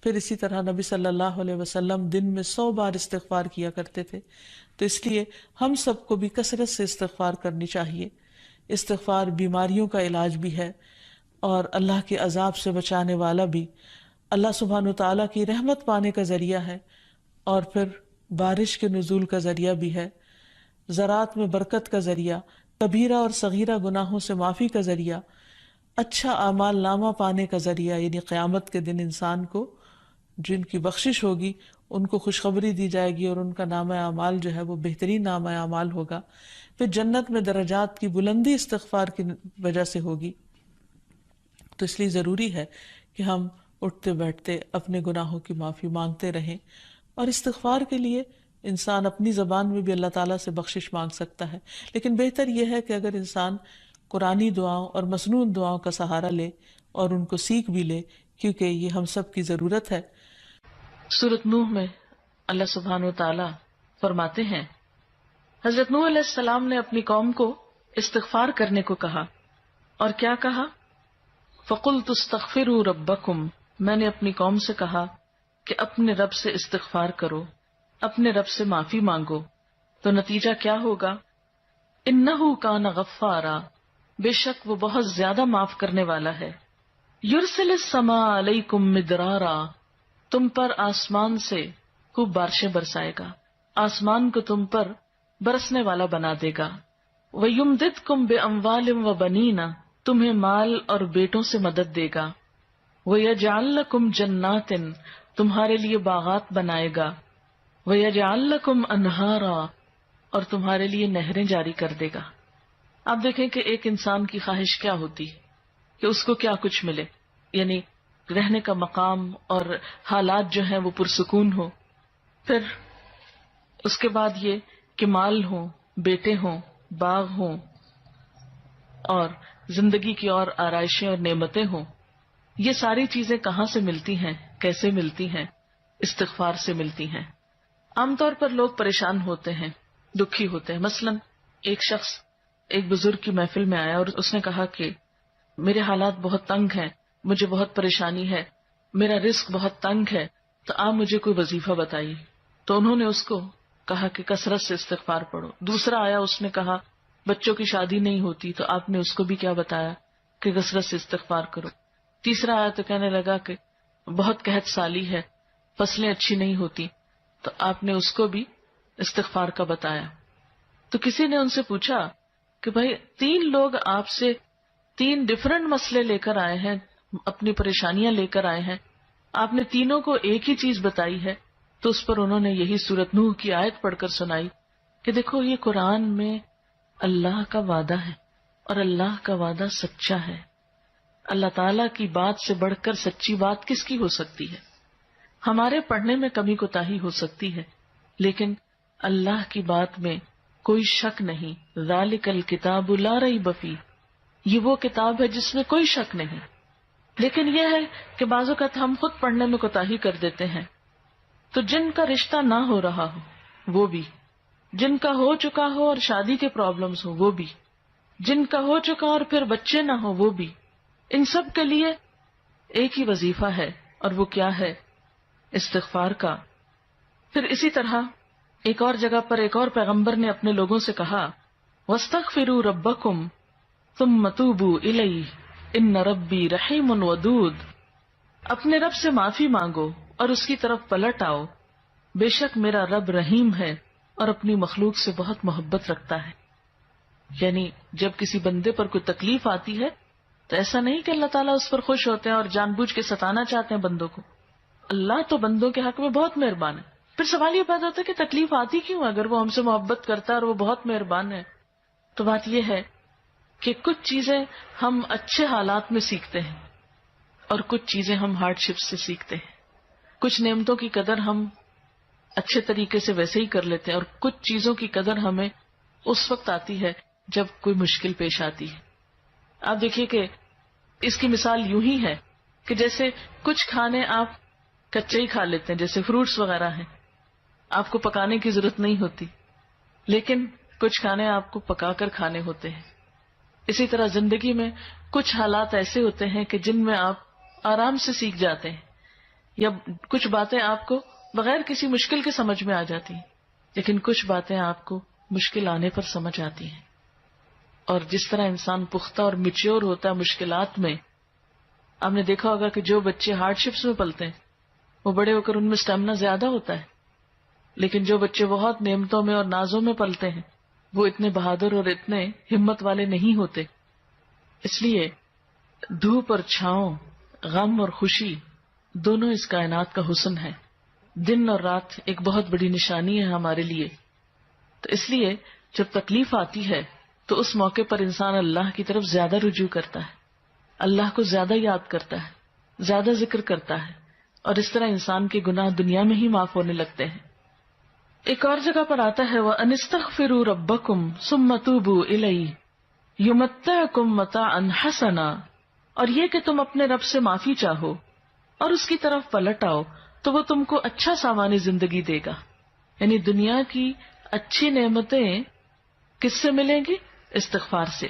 پھر اسی طرح نبی صلی اللہ علیہ وسلم دن میں 100 بار استغفار کیا کرتے تھے. تو اس لیے ہم سب کو بھی کثرت سے استغفار کرنی چاہیے. استغفار بیماریوں کا علاج بھی ہے اور اللہ کے عذاب سے بچانے والا بھی، اللہ سبحانہ وتعالیٰ کی رحمت پانے کا ذریعہ ہے، اور پھر بارش کے نزول کا ذریعہ بھی ہے، زراعت میں برکت کا ذریعہ، کبیرہ اور صغیرہ گناہوں سے معافی کا ذریعہ، اچھا اعمال نامہ پانے کا ذریعہ، یعنی قیامت کے دن انسان کو جن کی بخشش ہوگی ان کو خوشخبری دی جائے گی اور ان کا نامہ اعمال جو ہے وہ بہترین نامہ اعمال ہوگا. پھر جنت میں درجات کی بلندی استغفار کی وجہ سے ہوگی. تو اس لیے ضروری ہے کہ ہم اٹھتے بیٹھتے اپنے گناہوں کی معافی مانگتے رہیں، اور استغفار کے لیے انسان اپنی زبان میں بھی اللہ تعالیٰ سے بخشش مانگ سکتا ہے، لیکن بہتر یہ ہے کہ اگر انسان قرآنی دعاؤں اور مسنون دعاؤں کا سہارا لے اور ان کو سیکھ بھی لے، کیونکہ یہ ہم سب کی ضرورت ہے. سورۃ نوح میں اللہ سبحانہ و تعالیٰ فرماتے ہیں، حضرت نوح علیہ السلام نے اپنی قوم کو استغفار کرنے کو کہا، اور کیا کہا؟ فَقُلْتُ اسْتَغْفِرُوا رَبَّكُمْ، میں نے اپنی قوم سے کہا کہ اپنے رب سے استغفار کرو، اپنے رب سے معافی مانگو. تو نتیجہ کیا ہوگا؟ اِنَّهُ كَانَ غَفَّارًا، بے شک وہ بہت زیادہ معاف کرنے والا ہے. يُرْسِلِ السَّمَاءَ عَلَيْكُمْ مِدْرَارًا، تم پر آسمان سے خوب بارشیں برسائے گا، آسمان کو تم پر برسنے والا بنا دے گا. وَيُمْدِدْكُمْ بِأَمْوَالٍ وَبَنِينَ، تمہیں مال اور بیٹوں سے مدد دے گا. وَيَجْعَلْ لَكُمْ جَنَّاتٍ، تمہارے لیے باغات بنائے گا. وَيَجْعَلْ لَكُمْ أَنْهَارًا، اور تمہارے لیے نہریں جاری کر دے گا. آپ دیکھیں کہ ایک انسان کی خواہش کیا ہوتی ہے کہ اس کو کیا کچھ ملے، یعنی رہنے کا مقام اور حالات جو ہیں وہ پرسکون ہو. پھر اس کے بعد یہ کہ مال ہوں، بیٹے ہوں، باغ ہوں، اور زندگی کی اور آرائشیں اور نعمتیں ہوں. یہ ساری چیزیں کہاں سے ملتی ہیں، کیسے ملتی ہیں؟ استغفار سے ملتی ہیں. عام طور پر لوگ پریشان ہوتے ہیں، دکھی ہوتے ہیں. مثلا ایک شخص ایک بزرگ کی محفل میں آیا اور اس نے کہا کہ میرے حالات بہت تنگ ہیں، مجھے بہت پریشانی ہے، میرا رزق بہت تنگ ہے، تو آپ مجھے کوئی وظیفہ بتائیے. تو انہوں نے اس کو کہا کہ کثرت سے استغفار پڑھو. دوسرا آیا، اس نے کہا بچوں کی شادی نہیں ہوتی، تو آپ نے اس کو بھی کیا بتایا کہ کثرت سے استغفار کرو. تیسرا آیا تو کہنے لگا کہ بہت قحط سالی ہے، فصلیں اچھی نہیں ہوتی، تو آپ نے اس کو بھی استغفار کا بتایا. تو کسی نے ان سے پوچھا کہ بھائی 3 لوگ آپ سے 3 ڈفرنٹ مسئلے لے کر آئے ہیں، اپنی پریشانیاں لے کر آئے ہیں، آپ نے تینوں کو ایک ہی چیز بتائی ہے. تو اس پر انہوں نے یہی سورۃ نوح کی آیت پڑھ کر سنائی کہ دیکھو یہ قرآن میں اللہ کا وعدہ ہے، اور اللہ کا وعدہ سچا ہے. اللہ تعالیٰ کی بات سے بڑھ کر سچی بات کس کی ہو سکتی ہے؟ ہمارے پڑھنے میں کمی کوتاہی ہو سکتی ہے، لیکن اللہ کی بات میں کوئی شک نہیں. ذالک الکتاب لا ریب فیہ، یہ وہ کتاب ہے جس میں کوئی شک نہیں. لیکن یہ ہے کہ بعض اوقات ہم خود پڑھنے میں کوتاہی کر دیتے ہیں. تو جن کا رشتہ نہ ہو رہا ہو وہ بھی، جن کا ہو چکا ہو اور شادی کے پرابلمز ہو وہ بھی، جن کا ہو چکا اور پھر بچے نہ ہو وہ بھی، ان سب کے لیے ایک ہی وظیفہ ہے، اور وہ کیا ہے؟ استغفار کا. پھر اسی طرح ایک اور جگہ پر ایک اور پیغمبر نے اپنے لوگوں سے کہا وَاسْتَغْفِرُوا رَبَّكُمْ ثُمَّ تُوبُوا إِلَيْهِ إِنَّ رَبِّي رَحِيمٌ وَدُودٌ، اپنے رب سے معافی مانگو اور اس کی طرف پلٹ آؤ، بے شک میرا رب رحیم ہے اور اپنی مخلوق سے بہت محبت رکھتا ہے. یعنی جب کسی بندے پر کوئی تکلیف آتی ہے تو ایسا نہیں کہ اللہ تعالیٰ اس پر خوش ہوتے ہیں اور جان بوجھ کے ستانا چاہتے ہیں بندوں کو. اللہ تو بندوں کے حق میں بہت مہربان ہے. پھر سوال یہ پیدا ہوتا ہے کہ تکلیف آتی کیوں؟ اگر وہ ہم سے محبت کرتا ہے اور وہ بہت مہربان ہے. تو بات یہ ہے کہ کچھ چیزیں ہم اچھے حالات میں سیکھتے ہیں اور کچھ چیزیں ہم ہارڈ شپ سے سیکھتے ہیں. کچھ نعمتوں کی قدر ہم اچھے طریقے سے ویسے ہی کر لیتے ہیں، اور کچھ چیزوں کی قدر ہمیں اس وقت آتی ہے جب کوئی مشکل پیش آتی ہے. آپ دیکھیے کہ اس کی مثال یوں ہی ہے کہ جیسے کچھ کھانے آپ کچے ہی کھا لیتے ہیں، جیسے فروٹس وغیرہ ہیں، آپ کو پکانے کی ضرورت نہیں ہوتی، لیکن کچھ کھانے آپ کو پکا کر کھانے ہوتے ہیں. اسی طرح زندگی میں کچھ حالات ایسے ہوتے ہیں کہ جن میں آپ آرام سے سیکھ جاتے ہیں. یا کچھ باتیں آپ کو بغیر کسی مشکل کے سمجھ میں آ جاتی ہیں، لیکن کچھ باتیں آپ کو مشکل آنے پر سمجھ آتی ہیں. اور جس طرح انسان پختہ اور میچیور ہوتا ہے مشکلات میں، آپ نے دیکھا ہوگا کہ جو بچے ہارڈ شپس میں پلتے ہیں وہ بڑے ہو کر ان میں اسٹیمنا زیادہ ہوتا ہے، لیکن جو بچے بہت نعمتوں میں اور نازوں میں پلتے ہیں وہ اتنے بہادر اور اتنے ہمت والے نہیں ہوتے. اس لیے دھوپ اور چھاؤں، غم اور خوشی، دونوں اس کائنات کا حسن ہے. دن اور رات ایک بہت بڑی نشانی ہے ہمارے لیے. تو اس لیے جب تکلیف آتی ہے تو اس موقع پر انسان اللہ کی طرف زیادہ رجوع کرتا ہے، اللہ کو زیادہ یاد کرتا ہے، زیادہ ذکر کرتا ہے، اور اس طرح انسان کے گناہ دنیا میں ہی معاف ہونے لگتے ہیں. ایک اور جگہ پر آتا ہے وَأَنِ اسْتَغْفِرُوا رَبَّكُمْ ثُمَّ تُوبُوا إِلَيْهِ يُمَتِّعْكُمْ مَتَاعًا حَسَنًا، اور یہ کہ تم اپنے رب سے معافی چاہو اور اس کی طرف پلٹ آؤ تو وہ تم کو اچھا سامان زندگی دے گا. یعنی دنیا کی اچھی نعمتیں کس سے ملیں گی؟ استغفار سے.